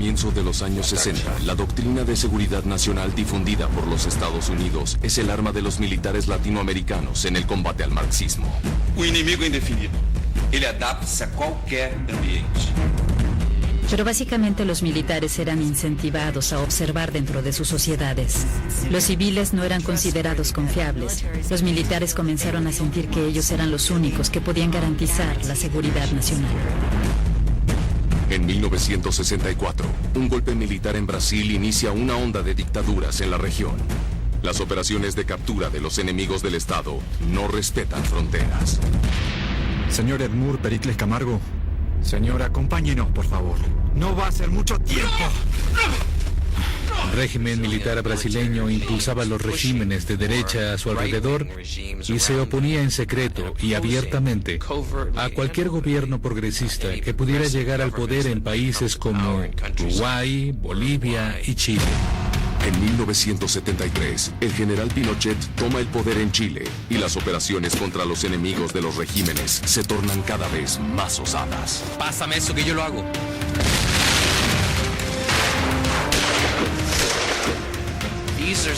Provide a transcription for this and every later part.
comienzo de los años 60, la doctrina de seguridad nacional difundida por los Estados Unidos es el arma de los militares latinoamericanos en el combate al marxismo. O inimigo é indefinido. Ele adapta-se a qualquer ambiente. Pero básicamente los militares eran incentivados a observar dentro de sus sociedades. Los civiles no eran considerados confiables. Los militares comenzaron a sentir que ellos eran los únicos que podían garantizar la seguridad nacional. En 1964, un golpe militar en Brasil inicia una onda de dictaduras en la región. Las operaciones de captura de los enemigos del Estado no respetan fronteras. Señor Edmur Pericles Camargo. Señor, acompáñenos, por favor. No va a ser mucho tiempo. El régimen militar brasileño impulsaba los regímenes de derecha a su alrededor y se oponía en secreto y abiertamente a cualquier gobierno progresista que pudiera llegar al poder en países como Uruguay, Bolivia y Chile. En 1973, el general Pinochet toma el poder en Chile y las operaciones contra los enemigos de los regímenes se tornan cada vez más osadas. Pásame eso que yo lo hago.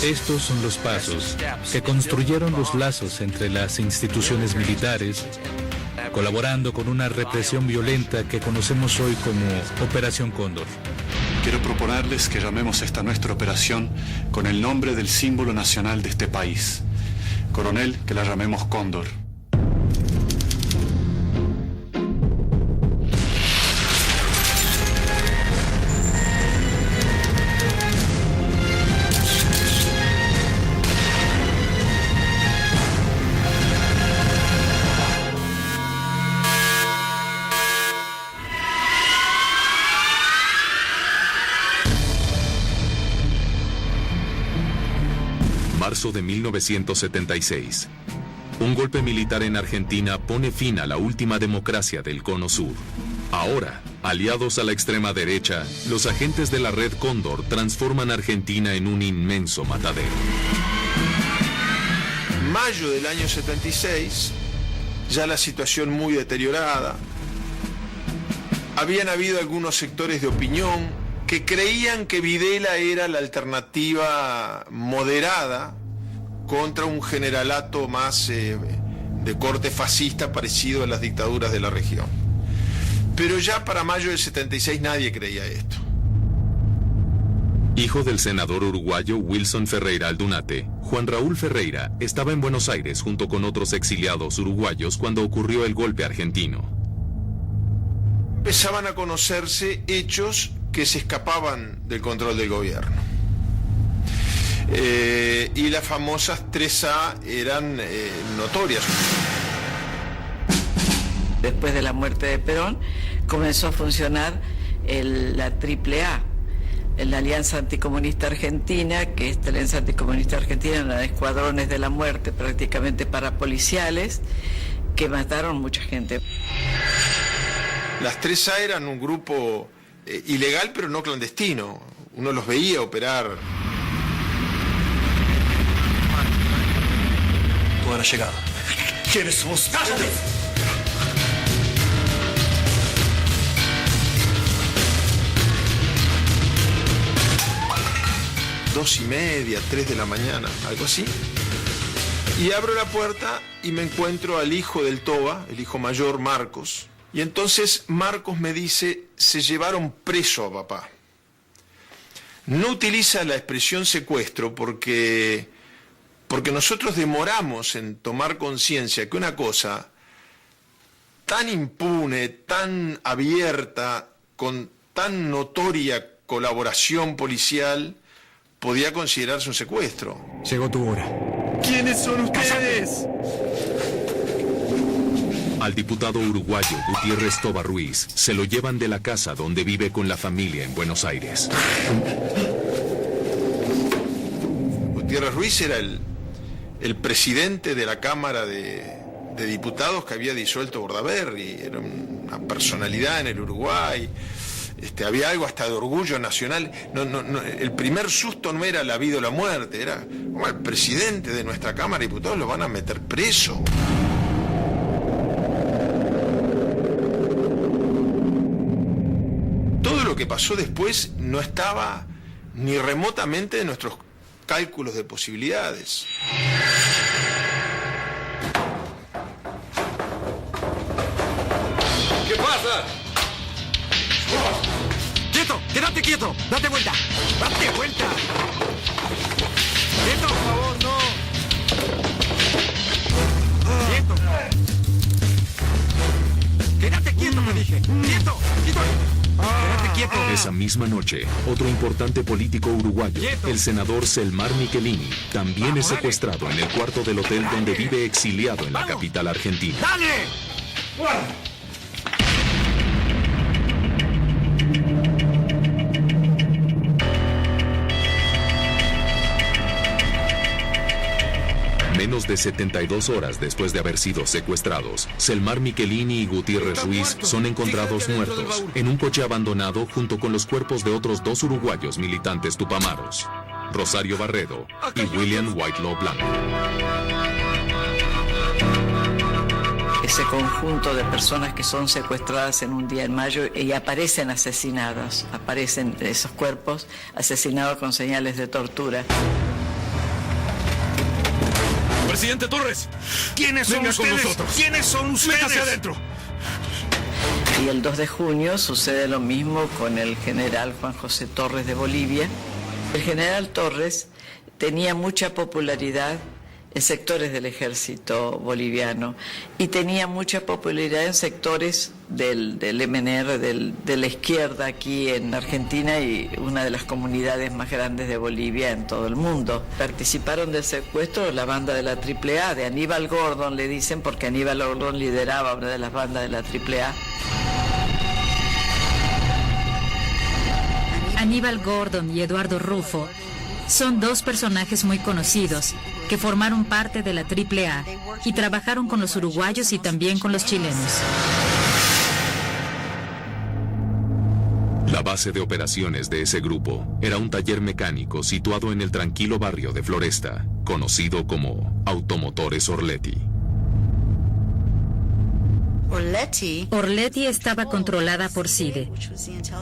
Estos son los pasos que construyeron los lazos entre las instituciones militares, colaborando con una represión violenta que conocemos hoy como Operación Cóndor. Quiero proponerles que llamemos esta nuestra operación con el nombre del símbolo nacional de este país. Coronel, que la llamemos Cóndor. Marzo de 1976. Un golpe militar en Argentina pone fin a la última democracia del Cono Sur. Ahora, aliados a la extrema derecha, los agentes de la Red Cóndor transforman Argentina en un inmenso matadero. Mayo del año 76, ya la situación muy deteriorada. Habían habido algunos sectores de opinión que creían que Videla era la alternativa moderada contra un generalato más de corte fascista parecido a las dictaduras de la región. Pero ya para mayo del 76 nadie creía esto. Hijo del senador uruguayo Wilson Ferreira Aldunate, Juan Raúl Ferreira estaba en Buenos Aires junto con otros exiliados uruguayos cuando ocurrió el golpe argentino. Empezaban a conocerse hechos que se escapaban del control del gobierno. Y las famosas 3A eran notorias. Después de la muerte de Perón, comenzó a funcionar la AAA, la Alianza Anticomunista Argentina, que esta Alianza Anticomunista Argentina eran escuadrones de la muerte prácticamente parapoliciales, que mataron mucha gente. Las 3A eran un grupo ilegal pero no clandestino. Uno los veía operar. Tu hora llegada. ¿Quiénes somos? ¡Cállate! Dos y media, 3 de la mañana, algo así. Y abro la puerta y me encuentro al hijo del Toba, el hijo mayor, Marcos. Y entonces Marcos me dice, se llevaron preso a papá. No utiliza la expresión secuestro porque nosotros demoramos en tomar conciencia que una cosa tan impune, tan abierta, con tan notoria colaboración policial, podía considerarse un secuestro. Llegó tu hora. ¿Quiénes son ustedes? Al diputado uruguayo Gutiérrez Toba Ruiz se lo llevan de la casa donde vive con la familia en Buenos Aires. Gutiérrez Ruiz era el presidente de la Cámara de Diputados que había disuelto Bordaberry, era una personalidad en el Uruguay. Había algo hasta de orgullo nacional. El primer susto no era la vida o la muerte, era como el presidente de nuestra Cámara de Diputados lo van a meter preso. Todo lo lo que pasó después no estaba ni remotamente en nuestros cálculos de posibilidades. ¿Qué pasa? ¡Quieto! ¡Quédate quieto! ¡Date vuelta! ¡Date vuelta! ¡Quieto, por favor, no! ¡Quieto! ¡Quédate quieto, me dije! ¡Quieto! ¡Quieto! ¡Quédate quieto! Esa misma noche, otro importante político uruguayo, el senador Selmar Michelini, también es secuestrado en el cuarto del hotel donde vive exiliado en la capital argentina. ¡Dale! Menos de 72 horas después de haber sido secuestrados, Selmar Michelini y Gutiérrez Ruiz son encontrados muertos en un coche abandonado junto con los cuerpos de otros 2 uruguayos militantes tupamaros, Rosario Barredo y William Whitelaw Blanco. Ese conjunto de personas que son secuestradas en un día en mayo y aparecen asesinadas, aparecen esos cuerpos asesinados con señales de tortura. Presidente Torres, ¿quiénes son ustedes? ¿Quiénes son ustedes? Métase adentro. Y el 2 de junio sucede lo mismo con el general Juan José Torres de Bolivia. El general Torres tenía mucha popularidad en sectores del ejército boliviano y tenía mucha popularidad en sectores del MNR, de la izquierda aquí en Argentina y una de las comunidades más grandes de Bolivia en todo el mundo. Participaron del secuestro la banda de la AAA, de Aníbal Gordon le dicen, porque Aníbal Gordon lideraba una de las bandas de la AAA. Aníbal Gordon y Eduardo Rufo son 2 personajes muy conocidos que formaron parte de la AAA y trabajaron con los uruguayos y también con los chilenos. La base de operaciones de ese grupo era un taller mecánico situado en el tranquilo barrio de Floresta, conocido como Automotores Orletti. Orletti estaba controlada por CIDE,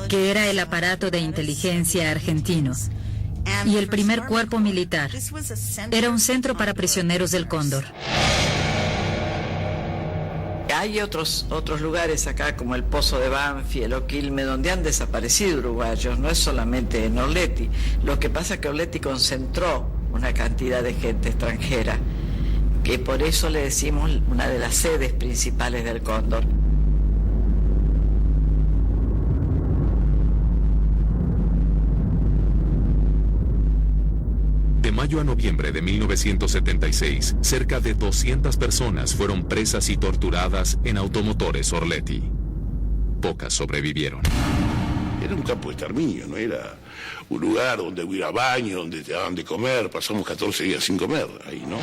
que era el aparato de inteligencia argentino, y el primer cuerpo militar. Era un centro para prisioneros del Cóndor. Hay otros lugares acá como el Pozo de Banfield o Quilmes donde han desaparecido uruguayos, no es solamente en Orletti. Lo que pasa es que Orletti concentró una cantidad de gente extranjera, que por eso le decimos una de las sedes principales del Cóndor. De mayo a noviembre de 1976, cerca de 200 personas fueron presas y torturadas en Automotores Orletti. Pocas sobrevivieron. Era un campo de exterminio, no era un lugar donde hubiera baño, donde te daban de comer. Pasamos 14 días sin comer ahí, ¿no?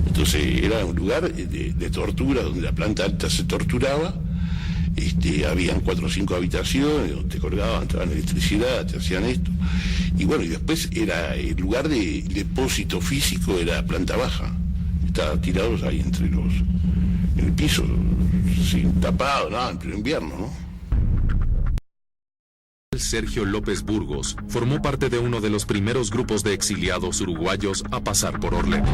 Entonces era un lugar de tortura donde la planta alta se torturaba. Habían 4 o 5 habitaciones donde te colgaban, te daban electricidad, te hacían esto. Y bueno, y después era el lugar de depósito físico, era planta baja. Estaban tirados ahí en el piso, sin tapado, nada, en pleno invierno, ¿no? Sergio López Burgos formó parte de uno de los primeros grupos de exiliados uruguayos a pasar por Orletti.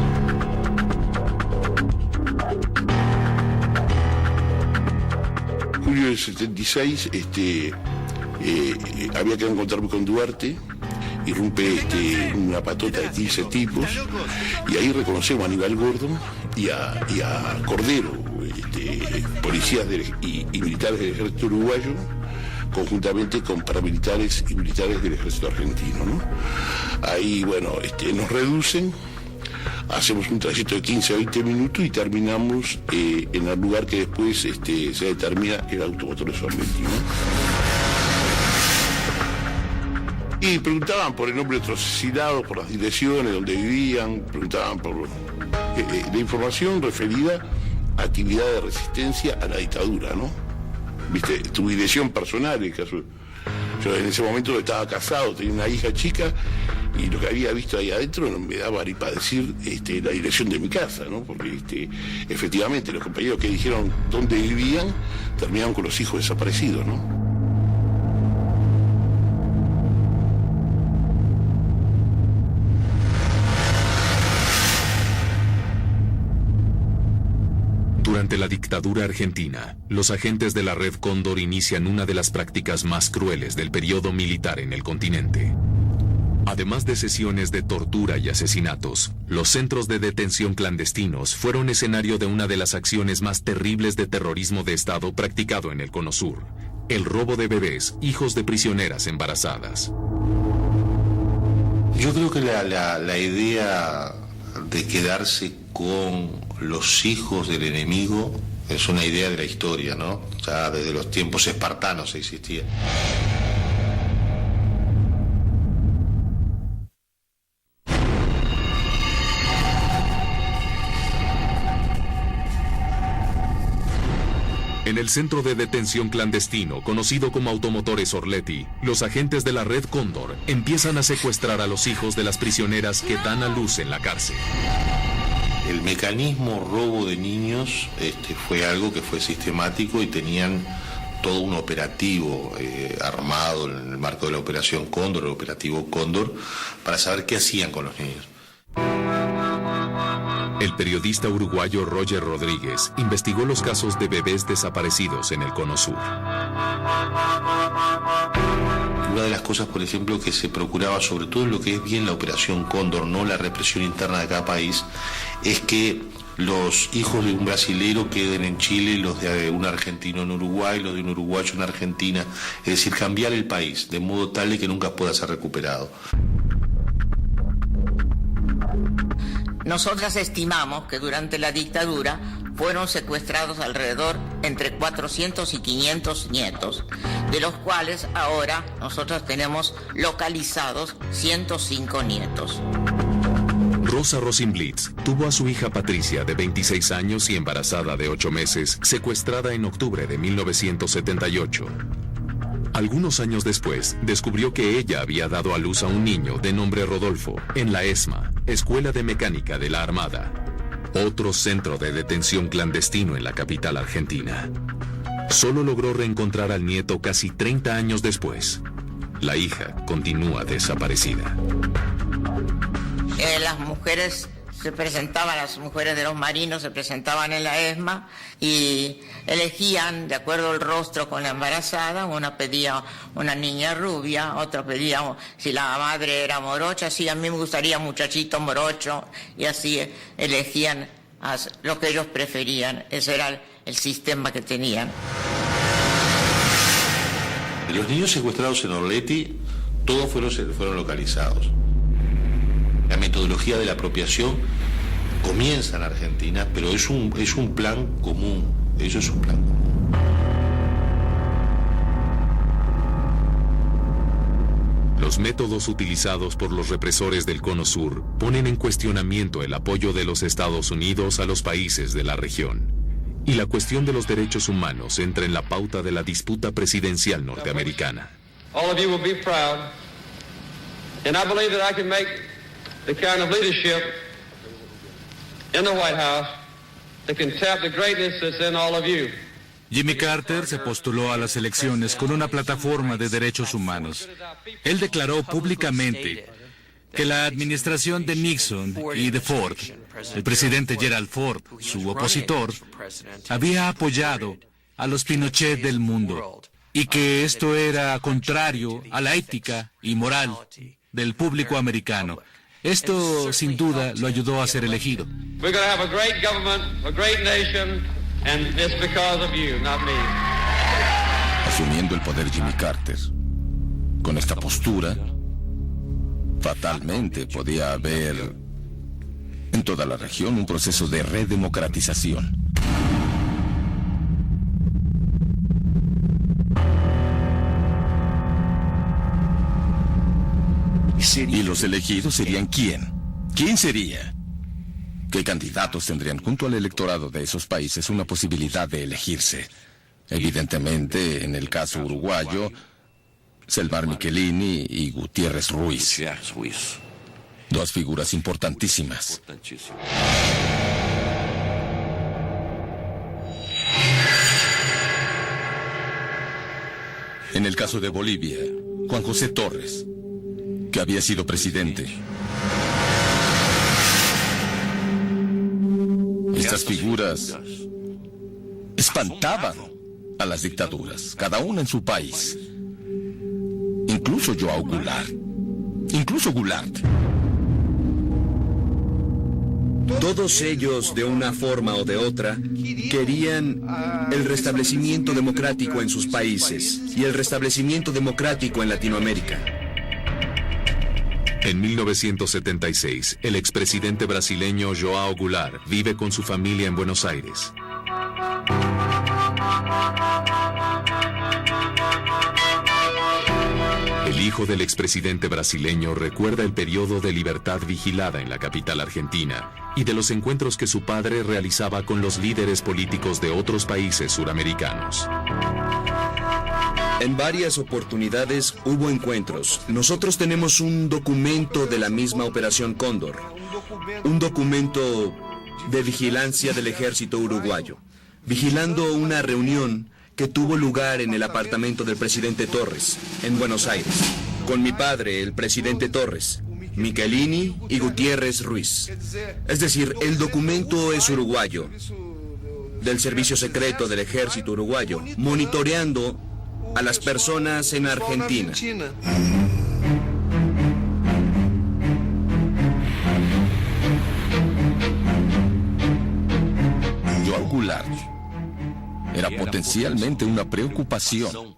Julio del 76, había que encontrarme con Duarte, irrumpe una patota de 15 tipos, y ahí reconocemos a Aníbal Gordon y a Cordero, policías y militares del ejército uruguayo, conjuntamente con paramilitares y militares del ejército argentino, ¿no? Ahí, bueno, nos reducen, hacemos un trayecto de 15 a 20 minutos y terminamos en el lugar que después se determina que era Automotores Orletti, ¿no? Y preguntaban por el nombre de otros asesinados, por las direcciones donde vivían, preguntaban por la información referida a actividad de resistencia a la dictadura, ¿no? Viste, tu dirección personal, en caso. Yo en ese momento estaba casado, tenía una hija chica Y lo que había visto ahí adentro no me daba ni para decir la dirección de mi casa, ¿no? Porque efectivamente los compañeros que dijeron dónde vivían terminaron con los hijos desaparecidos, ¿no? Durante la dictadura argentina, los agentes de la Red Cóndor inician una de las prácticas más crueles del periodo militar en el continente. Además de sesiones de tortura y asesinatos, los centros de detención clandestinos fueron escenario de una de las acciones más terribles de terrorismo de Estado practicado en el Cono Sur: el robo de bebés, hijos de prisioneras embarazadas. Yo creo que la idea de quedarse con los hijos del enemigo es una idea de la historia, ¿no? Ya desde los tiempos espartanos existía. En el centro de detención clandestino, conocido como Automotores Orleti, los agentes de la Red Cóndor empiezan a secuestrar a los hijos de las prisioneras que dan a luz en la cárcel. El mecanismo robo de niños fue algo que fue sistemático y tenían todo un operativo armado en el marco de la Operación Cóndor, el operativo Cóndor, para saber qué hacían con los niños. El periodista uruguayo Roger Rodríguez investigó los casos de bebés desaparecidos en el Cono Sur. Una de las cosas, por ejemplo, que se procuraba, sobre todo en lo que es bien la Operación Cóndor, no la represión interna de cada país, es que los hijos de un brasilero queden en Chile, los de un argentino en Uruguay, los de un uruguayo en Argentina, es decir, cambiar el país de modo tal de que nunca pueda ser recuperado. Nosotras estimamos que durante la dictadura fueron secuestrados alrededor entre 400 y 500 nietos, de los cuales ahora nosotros tenemos localizados 105 nietos. Rosa Rosenblitz tuvo a su hija Patricia, de 26 años y embarazada de 8 meses, secuestrada en octubre de 1978. Algunos años después, descubrió que ella había dado a luz a un niño de nombre Rodolfo en la ESMA, Escuela de Mecánica de la Armada, otro centro de detención clandestino en la capital argentina. Solo logró reencontrar al nieto casi 30 años después. La hija continúa desaparecida. Las mujeres las mujeres de los marinos se presentaban en la ESMA y elegían de acuerdo al rostro con la embarazada. Una pedía una niña rubia, otra pedía si la madre era morocha, sí, a mí me gustaría muchachito morocho, y así elegían lo que ellos preferían. Ese era el sistema que tenían. Los niños secuestrados en Orleti, todos fueron localizados. La metodología de la apropiación comienza en Argentina, pero es un plan común. Eso es un plan común. Los métodos utilizados por los represores del Cono Sur ponen en cuestionamiento el apoyo de los Estados Unidos a los países de la región. Y la cuestión de los derechos humanos entra en la pauta de la disputa presidencial norteamericana. All of you will be proud, and I believe that I can make the kind of leadership in the White House that can tap the greatness that's in all of you. Jimmy Carter se postuló a las elecciones con una plataforma de derechos humanos. Él declaró públicamente que la administración de Nixon y de Ford, el presidente Gerald Ford, su opositor, había apoyado a los Pinochet del mundo y que esto era contrario a la ética y moral del público americano. Esto, sin duda, lo ayudó a ser elegido. Asumiendo el poder Jimmy Carter, con esta postura, fatalmente podía haber en toda la región un proceso de redemocratización. ¿Y los elegidos serían quién? ¿Quién sería? ¿Qué candidatos tendrían junto al electorado de esos países una posibilidad de elegirse? Evidentemente, en el caso uruguayo, Selvar Michelini y Gutiérrez Ruiz. Dos figuras importantísimas. En el caso de Bolivia, Juan José Torres, que había sido presidente. Estas figuras espantaban a las dictaduras, cada una en su país. Incluso João Goulart. Incluso Goulart. Todos ellos, de una forma o de otra, querían el restablecimiento democrático en sus países y el restablecimiento democrático en Latinoamérica. En 1976, el expresidente brasileño João Goulart vive con su familia en Buenos Aires. El hijo del expresidente brasileño recuerda el periodo de libertad vigilada en la capital argentina y de los encuentros que su padre realizaba con los líderes políticos de otros países suramericanos. En varias oportunidades hubo encuentros. Nosotros tenemos un documento de la misma Operación Cóndor, un documento de vigilancia del ejército uruguayo, vigilando una reunión que tuvo lugar en el apartamento del presidente Torres, en Buenos Aires, con mi padre, el presidente Torres, Michelini y Gutiérrez Ruiz. Es decir, el documento es uruguayo, del servicio secreto del ejército uruguayo, monitoreando a las personas en Argentina. João Goulart era potencialmente una preocupación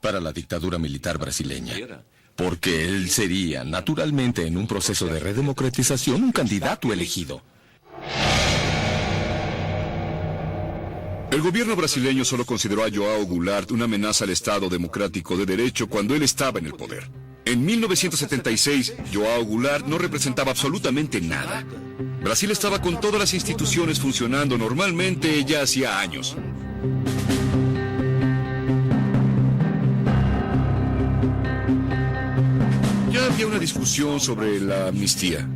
para la dictadura militar brasileña, porque él sería, naturalmente, en un proceso de redemocratización, un candidato elegido. El gobierno brasileño solo consideró a João Goulart una amenaza al Estado democrático de derecho cuando él estaba en el poder. En 1976, João Goulart no representaba absolutamente nada. Brasil estaba con todas las instituciones funcionando normalmente ya hacía años. Ya había una discusión sobre la amnistía.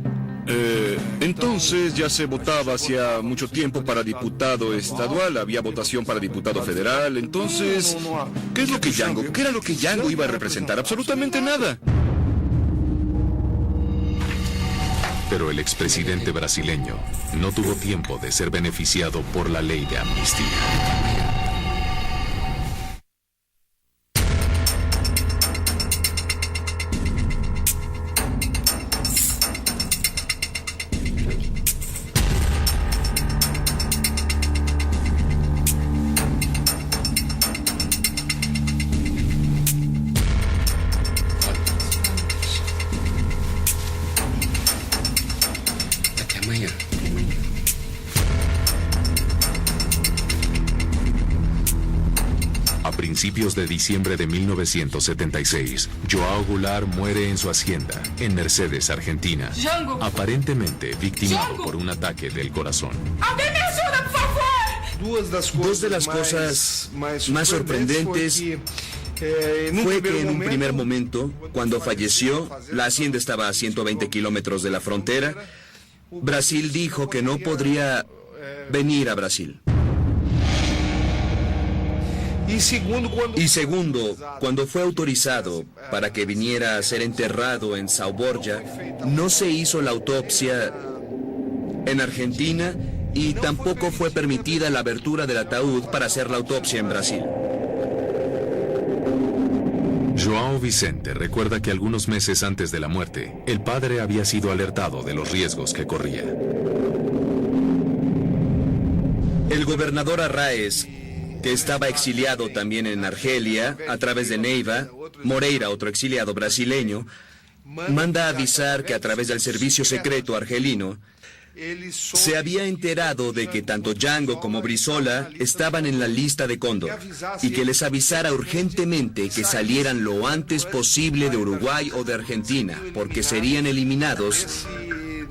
Entonces ya se votaba hacía mucho tiempo para diputado estadual, había votación para diputado federal. Entonces, ¿qué es lo que Jango? ¿Qué era lo que Jango iba a representar? Absolutamente nada. Pero el expresidente brasileño no tuvo tiempo de ser beneficiado por la ley de amnistía. A principios de diciembre de 1976, João Goulart muere en su hacienda, en Mercedes, Argentina, aparentemente victimado por un ataque del corazón. Dos de las cosas más sorprendentes fue que en un primer momento, cuando falleció, la hacienda estaba a 120 kilómetros de la frontera. Brasil dijo que no podría venir a Brasil. Y segundo, cuando fue autorizado para que viniera a ser enterrado en São Borja, no se hizo la autopsia en Argentina y tampoco fue permitida la abertura del ataúd para hacer la autopsia en Brasil. João Vicente recuerda que algunos meses antes de la muerte, el padre había sido alertado de los riesgos que corría. El gobernador Arraes, que estaba exiliado también en Argelia, a través de Neiva, Moreira, otro exiliado brasileño, manda avisar que a través del servicio secreto argelino, se había enterado de que tanto Jango como Brizola estaban en la lista de Cóndor y que les avisara urgentemente que salieran lo antes posible de Uruguay o de Argentina, porque serían eliminados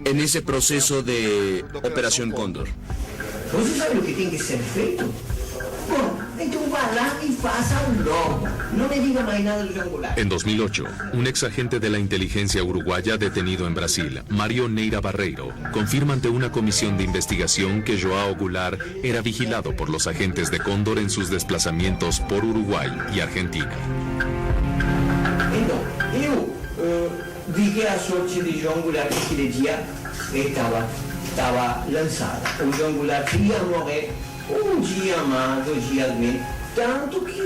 en ese proceso de Operación Cóndor. ¿Vos sabés lo que tiene que ser feito? Bom, Entonces va lá y pasa un loco. No me diga más nada del João Goulart. En 2008, un ex agente de la inteligencia uruguaya detenido en Brasil, Mario Neira Barreiro, confirma ante una comisión de investigación que João Goulart era vigilado por los agentes de Cóndor en sus desplazamientos por Uruguay y Argentina. Então, eu vi que a sorte de João Goulart aquele dia estava lançada. O João Goulart ia morrer um dia mais, 2 dias menos. Tanto que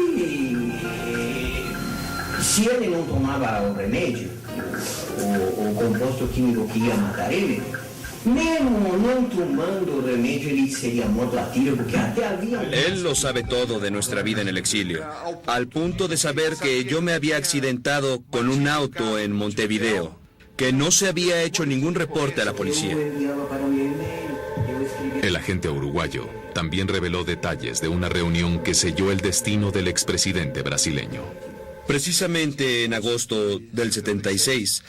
se ele não tomava o remédio, o composto químico que ia matar ele, mesmo não tomando o remédio, ele seria morto a tiro, porque até havia... Él lo sabe todo de nuestra vida en el exilio, al punto de saber que yo me había accidentado con un auto en Montevideo, que no se había hecho ningún reporte a la policía. El agente uruguayo también reveló detalles de una reunión que selló el destino del expresidente brasileño. Precisamente en agosto del 76,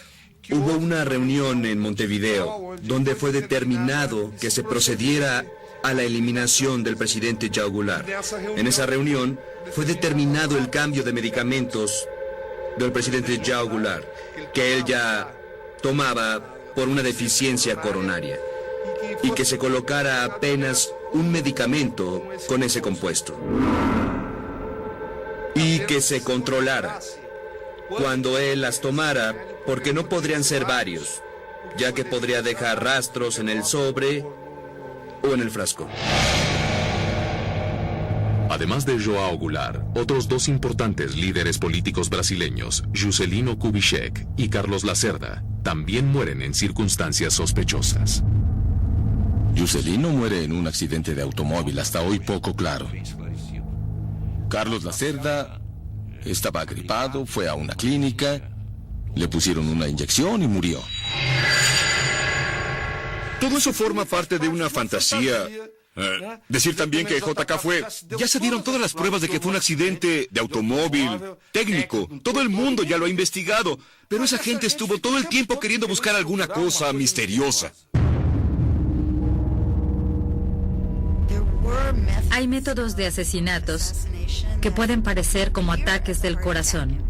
hubo una reunión en Montevideo donde fue determinado que se procediera a la eliminación del presidente João Goulart. En esa reunión fue determinado el cambio de medicamentos del presidente João Goulart, que él ya tomaba por una deficiencia coronaria, y que se colocara apenas un medicamento con ese compuesto, y que se controlara cuando él las tomara, porque no podrían ser varios, ya que podría dejar rastros en el sobre o en el frasco. Además de João Goulart, otros 2 importantes líderes políticos brasileños, Juscelino Kubitschek y Carlos Lacerda, también mueren en circunstancias sospechosas. Juscelino muere en un accidente de automóvil, hasta hoy poco claro. Carlos Lacerda estaba agripado, fue a una clínica, le pusieron una inyección y murió. Todo eso forma parte de una fantasía. Decir también que JK fue... Ya se dieron todas las pruebas de que fue un accidente de automóvil, técnico. Todo el mundo ya lo ha investigado. Pero esa gente estuvo todo el tiempo queriendo buscar alguna cosa misteriosa. Hay métodos de asesinatos que pueden parecer como ataques del corazón.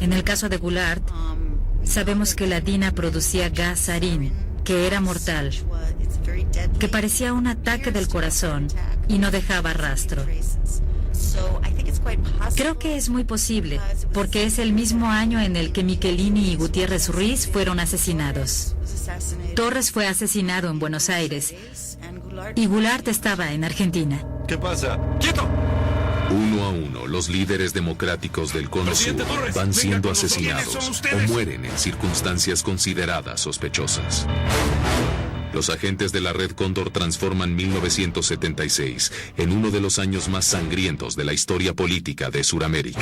En el caso de Goulart, sabemos que la DINA producía gas sarín, que era mortal, que parecía un ataque del corazón y no dejaba rastro. Creo que es muy posible, porque es el mismo año en el que Michelini y Gutiérrez Ruiz fueron asesinados. Torres fue asesinado en Buenos Aires y Goulart estaba en Argentina. ¿Qué pasa? ¡Quieto! Uno a uno, los líderes democráticos del Cono Sur van siendo asesinados o mueren en circunstancias consideradas sospechosas. Los agentes de la Red Cóndor transforman 1976 en uno de los años más sangrientos de la historia política de Sudamérica.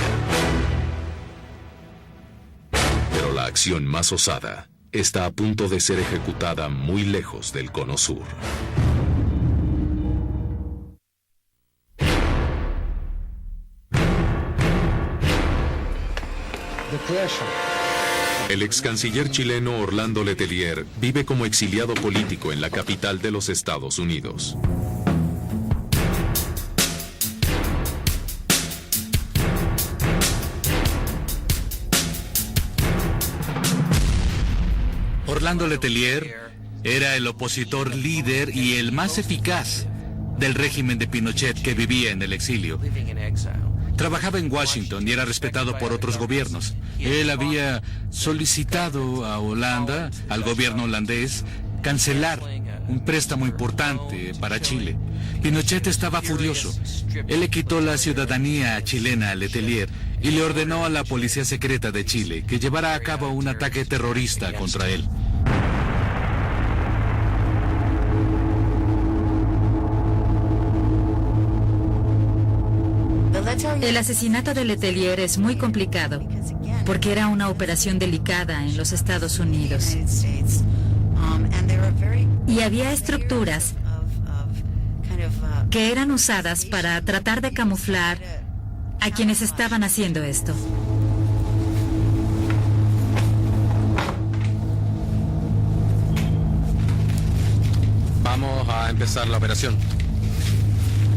Pero la acción más osada está a punto de ser ejecutada muy lejos del Cono Sur. El ex canciller chileno Orlando Letelier vive como exiliado político en la capital de los Estados Unidos. Orlando Letelier era el opositor líder y el más eficaz del régimen de Pinochet, que vivía en el exilio. Trabajaba en Washington y era respetado por otros gobiernos. Él había solicitado a Holanda, al gobierno holandés, cancelar un préstamo importante para Chile. Pinochet estaba furioso. Él le quitó la ciudadanía chilena a Letelier y le ordenó a la policía secreta de Chile que llevara a cabo un ataque terrorista contra él. El asesinato de Letelier es muy complicado, porque era una operación delicada en los Estados Unidos. Y había estructuras que eran usadas para tratar de camuflar a quienes estaban haciendo esto. Vamos a empezar la operación.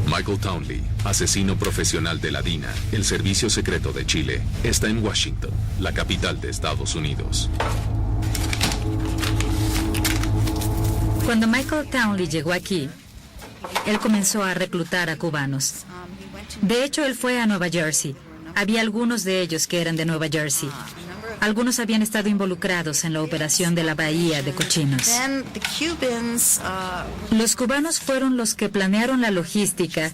Michael Townley, asesino profesional de la DINA, el Servicio Secreto de Chile, está en Washington, la capital de Estados Unidos. Cuando Michael Townley llegó aquí, él comenzó a reclutar a cubanos. De hecho, él fue a Nueva Jersey. Había algunos de ellos que eran de Nueva Jersey. Algunos habían estado involucrados en la operación de la Bahía de Cochinos. Los cubanos fueron los que planearon la logística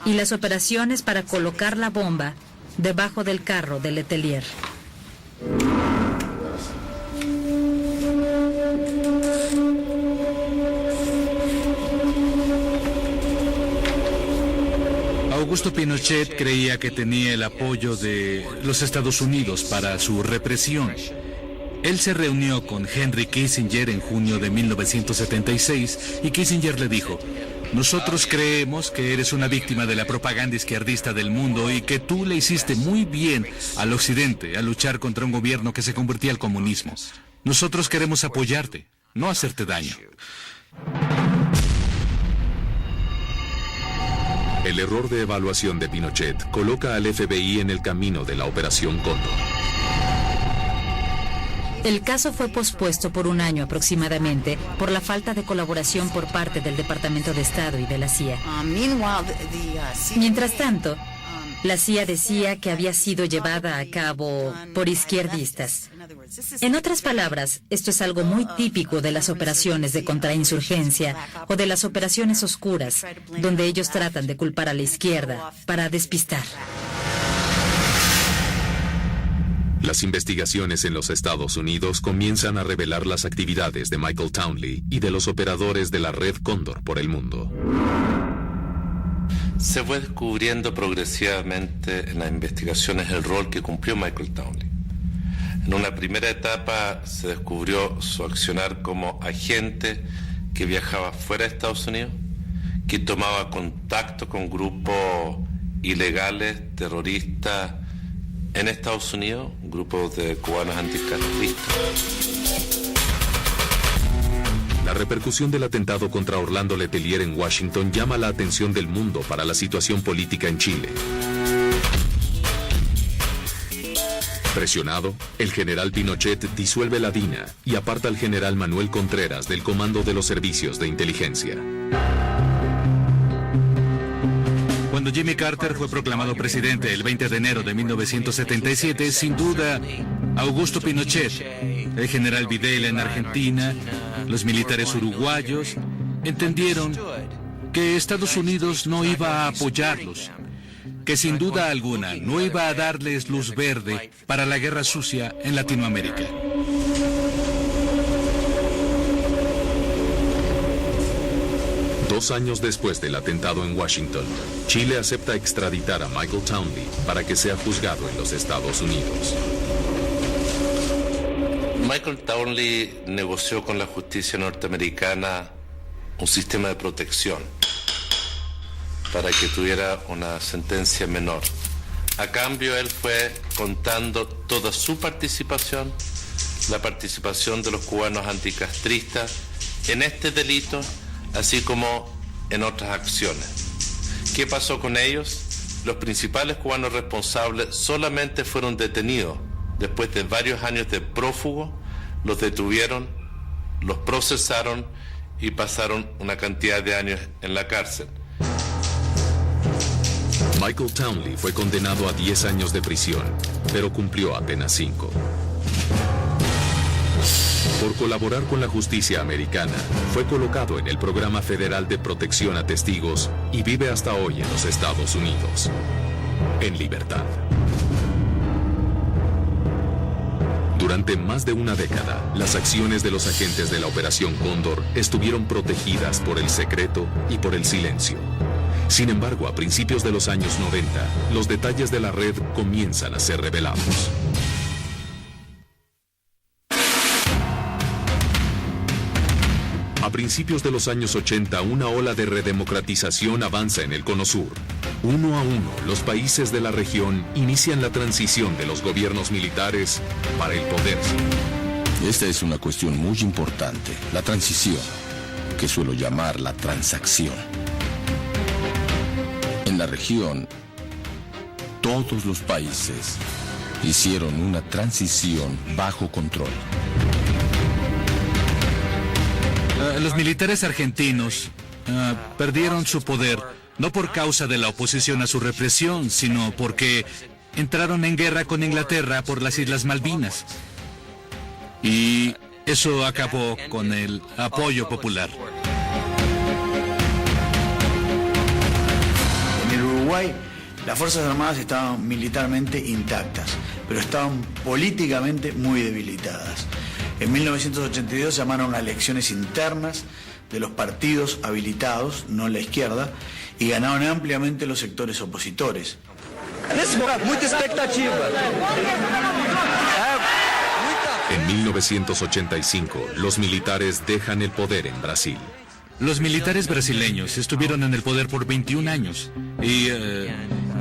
y las operaciones para colocar la bomba debajo del carro de Letelier. Augusto Pinochet creía que tenía el apoyo de los Estados Unidos para su represión. Él se reunió con Henry Kissinger en junio de 1976 y Kissinger le dijo: nosotros creemos que eres una víctima de la propaganda izquierdista del mundo y que tú le hiciste muy bien al Occidente al luchar contra un gobierno que se convertía al comunismo. Nosotros queremos apoyarte, no hacerte daño. El error de evaluación de Pinochet coloca al FBI en el camino de la Operación Cóndor. El caso fue pospuesto por un año aproximadamente por la falta de colaboración por parte del Departamento de Estado y de la CIA. Mientras tanto, la CIA decía que había sido llevada a cabo por izquierdistas. En otras palabras, esto es algo muy típico de las operaciones de contrainsurgencia o de las operaciones oscuras, donde ellos tratan de culpar a la izquierda para despistar. Las investigaciones en los Estados Unidos comienzan a revelar las actividades de Michael Townley y de los operadores de la Red Cóndor por el mundo. Se fue descubriendo progresivamente en las investigaciones el rol que cumplió Michael Townley. En una primera etapa se descubrió su accionar como agente que viajaba fuera de Estados Unidos, que tomaba contacto con grupos ilegales, terroristas en Estados Unidos, grupos de cubanos anticastristas. La repercusión del atentado contra Orlando Letelier en Washington llama la atención del mundo para la situación política en Chile. Presionado, el general Pinochet disuelve la DINA y aparta al general Manuel Contreras del comando de los servicios de inteligencia. Cuando Jimmy Carter fue proclamado presidente el 20 de enero de 1977, sin duda, Augusto Pinochet, el general Videla en Argentina, los militares uruguayos, entendieron que Estados Unidos no iba a apoyarlos, que sin duda alguna no iba a darles luz verde para la guerra sucia en Latinoamérica. Dos años después del atentado en Washington, Chile acepta extraditar a Michael Townley para que sea juzgado en los Estados Unidos. Michael Townley negoció con la justicia norteamericana un sistema de protección para que tuviera una sentencia menor. A cambio, él fue contando toda su participación, la participación de los cubanos anticastristas en este delito, así como en otras acciones. ¿Qué pasó con ellos? Los principales cubanos responsables solamente fueron detenidos. Después de varios años de prófugo, los detuvieron, los procesaron y pasaron una cantidad de años en la cárcel. Michael Townley fue condenado a 10 años de prisión, pero cumplió apenas 5. Por colaborar con la justicia americana, fue colocado en el Programa Federal de Protección a Testigos y vive hasta hoy en los Estados Unidos, en libertad. Durante más de una década, las acciones de los agentes de la Operación Cóndor estuvieron protegidas por el secreto y por el silencio. Sin embargo, a principios de los años 90, los detalles de la red comienzan a ser revelados. A principios de los años 80, una ola de redemocratización avanza en el Cono Sur. Uno a uno, los países de la región inician la transición de los gobiernos militares para el poder. Esta es una cuestión muy importante, la transición, que suelo llamar la transacción. la región, todos los países hicieron una transición bajo control. Los militares argentinos perdieron su poder no por causa de la oposición a su represión, sino porque entraron en guerra con Inglaterra por las Islas Malvinas. Y eso acabó con el apoyo popular. En el Uruguay, las Fuerzas Armadas estaban militarmente intactas, pero estaban políticamente muy debilitadas. En 1982 llamaron a elecciones internas de los partidos habilitados, no la izquierda, y ganaron ampliamente los sectores opositores. Mucha expectativa. En 1985, los militares dejan el poder en Brasil. Los militares brasileños estuvieron en el poder por 21 años y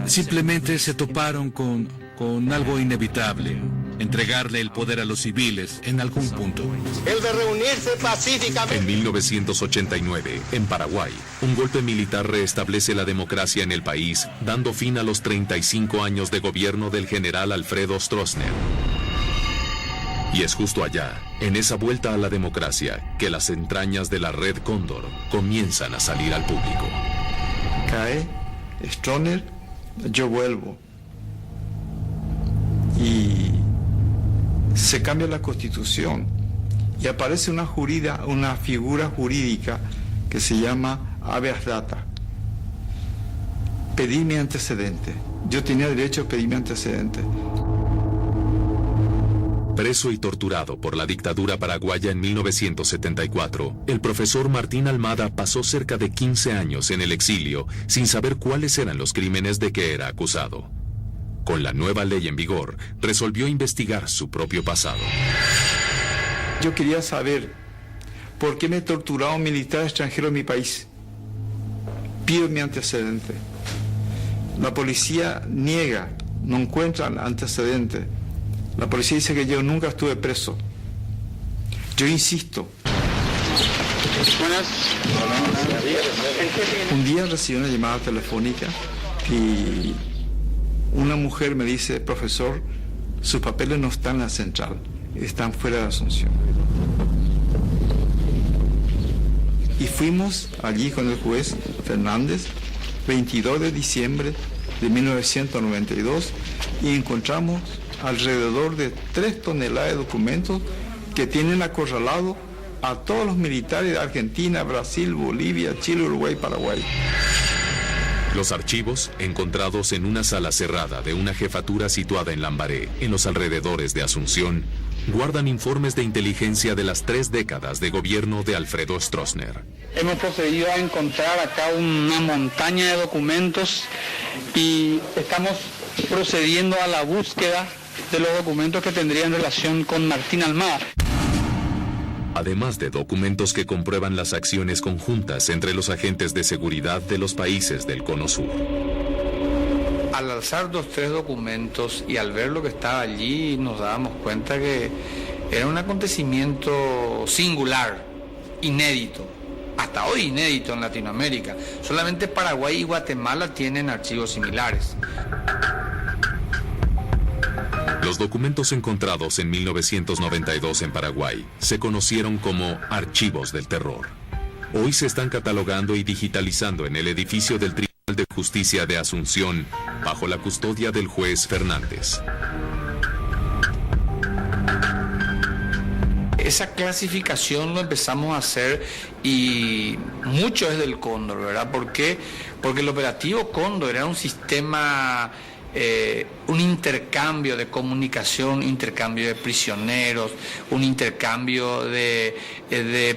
simplemente se toparon con algo inevitable: entregarle el poder a los civiles en algún punto. El de reunirse pacíficamente. En 1989, en Paraguay, un golpe militar restablece la democracia en el país, dando fin a los 35 años de gobierno del general Alfredo Stroessner. Y es justo allá, en esa vuelta a la democracia, que las entrañas de la Red Cóndor comienzan a salir al público. Cae Stroessner, yo vuelvo. Y se cambia la Constitución y aparece una figura jurídica que se llama habeas data. Pedí mi antecedente. Yo tenía derecho a pedir mi antecedente. Preso y torturado por la dictadura paraguaya en 1974, el profesor Martín Almada pasó cerca de 15 años en el exilio sin saber cuáles eran los crímenes de que era acusado. Con la nueva ley en vigor, resolvió investigar su propio pasado. Yo quería saber por qué me torturaba un militar extranjero en mi país. Pido mi antecedente. La policía niega, no encuentra antecedente. La policía dice que yo nunca estuve preso. Yo insisto. Un día recibí una llamada telefónica y una mujer me dice: profesor, sus papeles no están en la central, están fuera de Asunción. Y fuimos allí con el juez Fernández, 22 de diciembre de 1992, y encontramos alrededor de 3 toneladas de documentos que tienen acorralado a todos los militares de Argentina, Brasil, Bolivia, Chile, Uruguay y Paraguay. Los archivos, encontrados en una sala cerrada de una jefatura situada en Lambaré, en los alrededores de Asunción, guardan informes de inteligencia de las 3 décadas de gobierno de Alfredo Stroessner. Hemos procedido a encontrar acá una montaña de documentos y estamos procediendo a la búsqueda de los documentos que tendrían relación con Martín Almada. Además de documentos que comprueban las acciones conjuntas entre los agentes de seguridad de los países del Cono Sur. Al alzar los 3 documentos y al ver lo que estaba allí, nos dábamos cuenta que era un acontecimiento singular, inédito, hasta hoy inédito en Latinoamérica. Solamente Paraguay y Guatemala tienen archivos similares. Los documentos encontrados en 1992 en Paraguay se conocieron como archivos del terror. Hoy se están catalogando y digitalizando en el edificio del Tribunal de Justicia de Asunción, bajo la custodia del juez Fernández. Esa clasificación lo empezamos a hacer y mucho es del Cóndor, ¿verdad? ¿Por qué? Porque el operativo Cóndor era un sistema, un intercambio de comunicación, intercambio de prisioneros, un intercambio de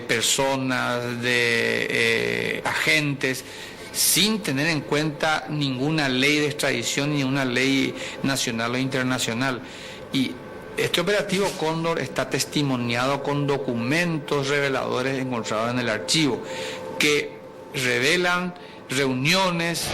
personas, de agentes, sin tener en cuenta ninguna ley de extradición ni una ley nacional o internacional. Y este operativo Cóndor está testimoniado con documentos reveladores encontrados en el archivo, que revelan reuniones,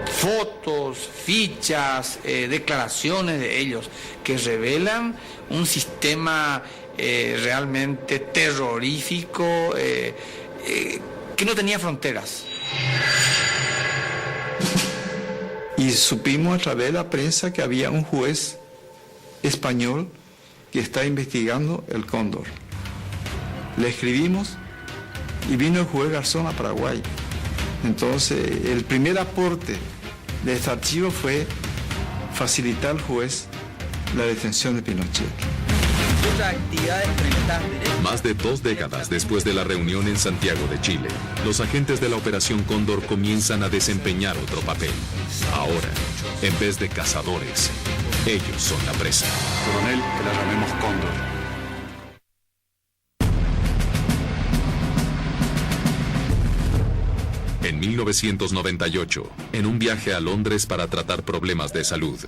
fotos, fichas, declaraciones de ellos, que revelan un sistema realmente terrorífico, que que no tenía fronteras. Y supimos a través de la prensa que había un juez español que está investigando el Cóndor. Le escribimos y vino el juez Garzón a Paraguay. Entonces, el primer aporte de este archivo fue facilitar al juez la detención de Pinochet. Más de 2 décadas después de la reunión en Santiago de Chile, los agentes de la Operación Cóndor comienzan a desempeñar otro papel. Ahora, en vez de cazadores, ellos son la presa. Coronel, que la llamemos Cóndor. En 1998, en un viaje a Londres para tratar problemas de salud,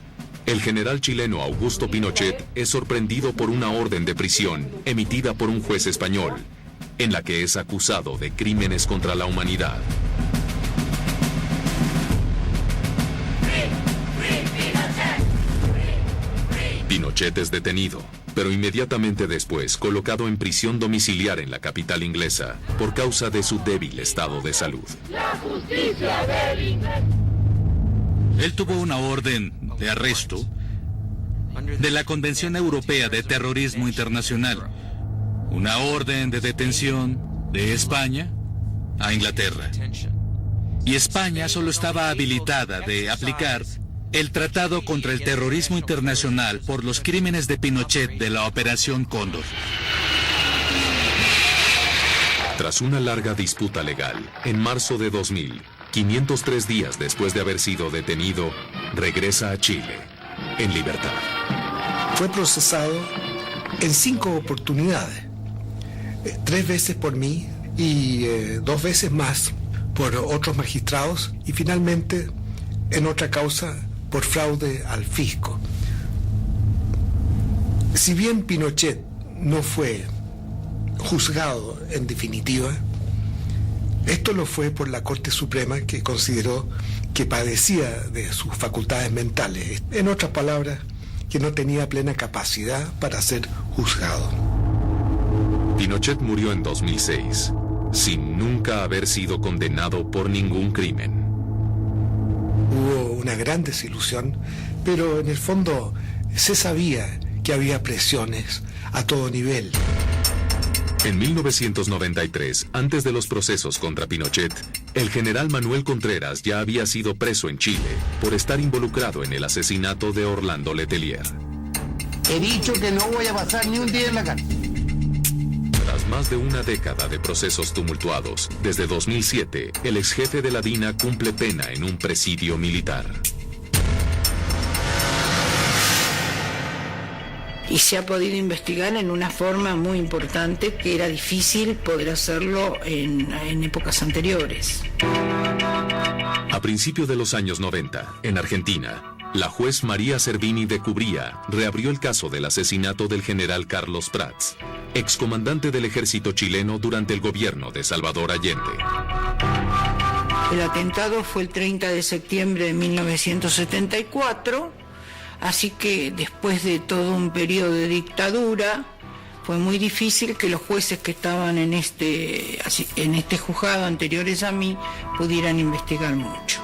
el general chileno Augusto Pinochet es sorprendido por una orden de prisión emitida por un juez español, en la que es acusado de crímenes contra la humanidad. Pinochet es detenido, pero inmediatamente después colocado en prisión domiciliar en la capital inglesa por causa de su débil estado de salud. La justicia del inglés. Él tuvo una orden de arresto de la Convención Europea de Terrorismo Internacional, una orden de detención de España a Inglaterra. Y España solo estaba habilitada de aplicar el Tratado contra el Terrorismo Internacional por los crímenes de Pinochet de la Operación Cóndor. Tras una larga disputa legal, en marzo de 2000, 503 días después de haber sido detenido, regresa a Chile, en libertad. Fue procesado en 5 oportunidades. 3 veces por mí y 2 veces más por otros magistrados y finalmente en otra causa por fraude al fisco. Si bien Pinochet no fue juzgado en definitiva, esto lo fue por la Corte Suprema, que consideró que padecía de sus facultades mentales. En otras palabras, que no tenía plena capacidad para ser juzgado. Pinochet murió en 2006, sin nunca haber sido condenado por ningún crimen. Hubo una gran desilusión, pero en el fondo se sabía que había presiones a todo nivel. En 1993, antes de los procesos contra Pinochet, el general Manuel Contreras ya había sido preso en Chile por estar involucrado en el asesinato de Orlando Letelier. He dicho que no voy a pasar ni un día en la cárcel. Tras más de una década de procesos tumultuados, desde 2007, el exjefe de la DINA cumple pena en un presidio militar. Y se ha podido investigar en una forma muy importante que era difícil poder hacerlo en épocas anteriores. A principios de los años 90, en Argentina, la juez María Servini de Cubría reabrió el caso del asesinato del general Carlos Prats, excomandante del ejército chileno durante el gobierno de Salvador Allende. El atentado fue el 30 de septiembre de 1974. Así que después de todo un periodo de dictadura, fue muy difícil que los jueces que estaban en este juzgado anteriores a mí pudieran investigar mucho.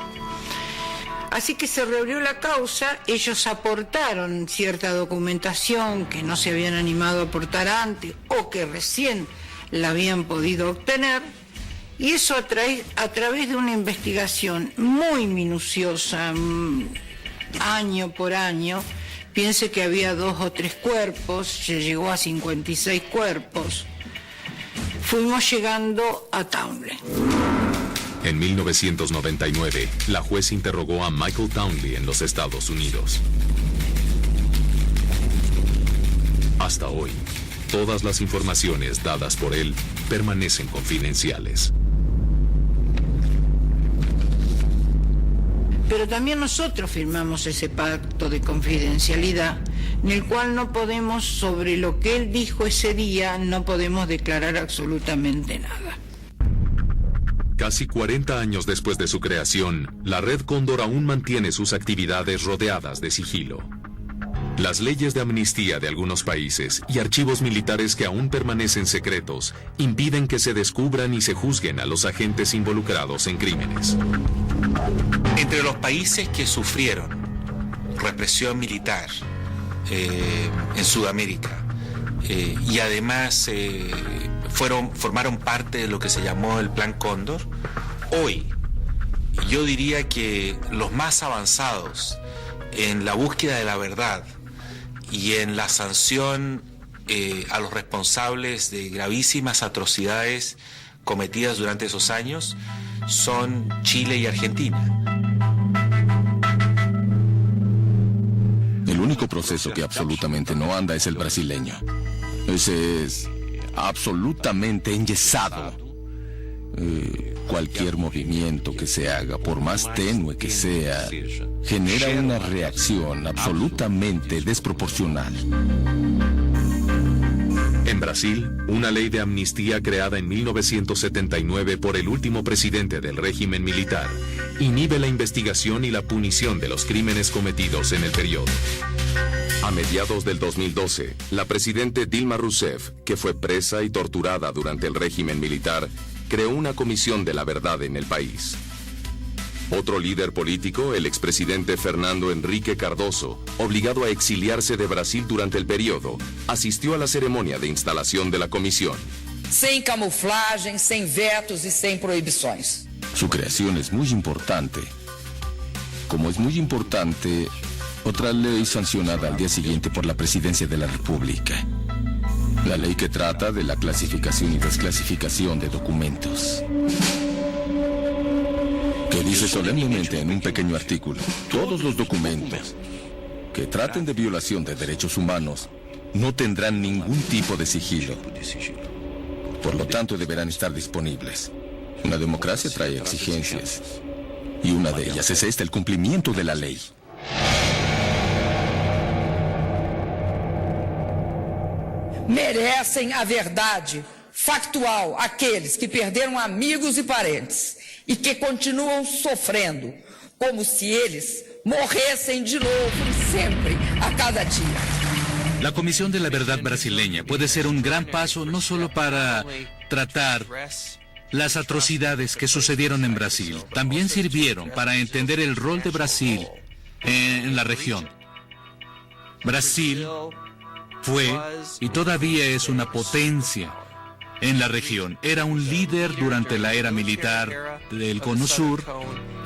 Así que se reabrió la causa, ellos aportaron cierta documentación que no se habían animado a aportar antes o que recién la habían podido obtener, y eso a través de una investigación muy minuciosa, año por año. Piense que había 2 o 3 cuerpos, se llegó a 56 cuerpos. Fuimos llegando a Townley. En 1999, la juez interrogó a Michael Townley en los Estados Unidos. Hasta hoy, todas las informaciones dadas por él permanecen confidenciales. Pero también nosotros firmamos ese pacto de confidencialidad, en el cual no podemos, sobre lo que él dijo ese día, no podemos declarar absolutamente nada. Casi 40 años después de su creación, la Red Cóndor aún mantiene sus actividades rodeadas de sigilo. Las leyes de amnistía de algunos países y archivos militares que aún permanecen secretos impiden que se descubran y se juzguen a los agentes involucrados en crímenes. Entre los países que sufrieron represión militar en Sudamérica y además formaron parte de lo que se llamó el Plan Cóndor, hoy yo diría que los más avanzados en la búsqueda de la verdad y en la sanción a los responsables de gravísimas atrocidades cometidas durante esos años son Chile y Argentina. El único proceso que absolutamente no anda es el brasileño. Ese es absolutamente enyesado. Cualquier movimiento que se haga, por más tenue que sea, genera una reacción absolutamente desproporcional. En Brasil, una ley de amnistía creada en 1979 por el último presidente del régimen militar inhibe la investigación y la punición de los crímenes cometidos en el periodo. A mediados del 2012, la presidente Dilma Rousseff, que fue presa y torturada durante el régimen militar, creó una comisión de la verdad en el país. Otro líder político, el expresidente Fernando Henrique Cardoso, obligado a exiliarse de Brasil durante el periodo, asistió a la ceremonia de instalación de la comisión. Sem camuflagem, sem vetos y sem prohibições. Su creación es muy importante. Como es muy importante, otra ley sancionada al día siguiente por la Presidencia de la República. La ley que trata de la clasificación y desclasificación de documentos. Que dice solemnemente en un pequeño artículo: todos los documentos que traten de violación de derechos humanos no tendrán ningún tipo de sigilo. Por lo tanto, deberán estar disponibles. Una democracia trae exigencias, y una de ellas es el cumplimiento de la ley. Merecem a verdade factual aqueles que perderam amigos e parentes e que continuam sofrendo, como se eles morressem de novo sempre, a cada día. La Comisión de la Verdad brasileña puede ser un gran paso no solo para tratar las atrocidades que sucedieron en Brasil, también sirvieron para entender el rol de Brasil en la región. Brasil fue y todavía es una potencia en la región. Era un líder durante la era militar del Cono Sur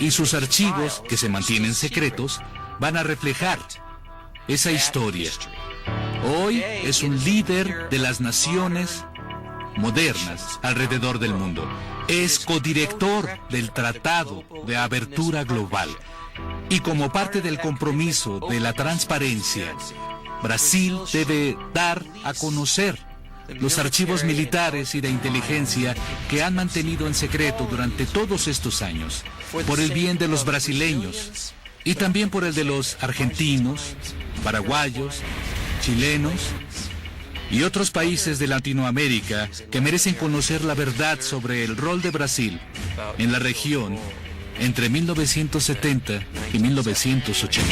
y sus archivos, que se mantienen secretos, van a reflejar esa historia. Hoy es un líder de las naciones modernas alrededor del mundo. Es codirector del Tratado de Abertura Global. Y como parte del compromiso de la transparencia, Brasil debe dar a conocer los archivos militares y de inteligencia que han mantenido en secreto durante todos estos años, por el bien de los brasileños y también por el de los argentinos, paraguayos, chilenos y otros países de Latinoamérica que merecen conocer la verdad sobre el rol de Brasil en la región entre 1970 y 1980.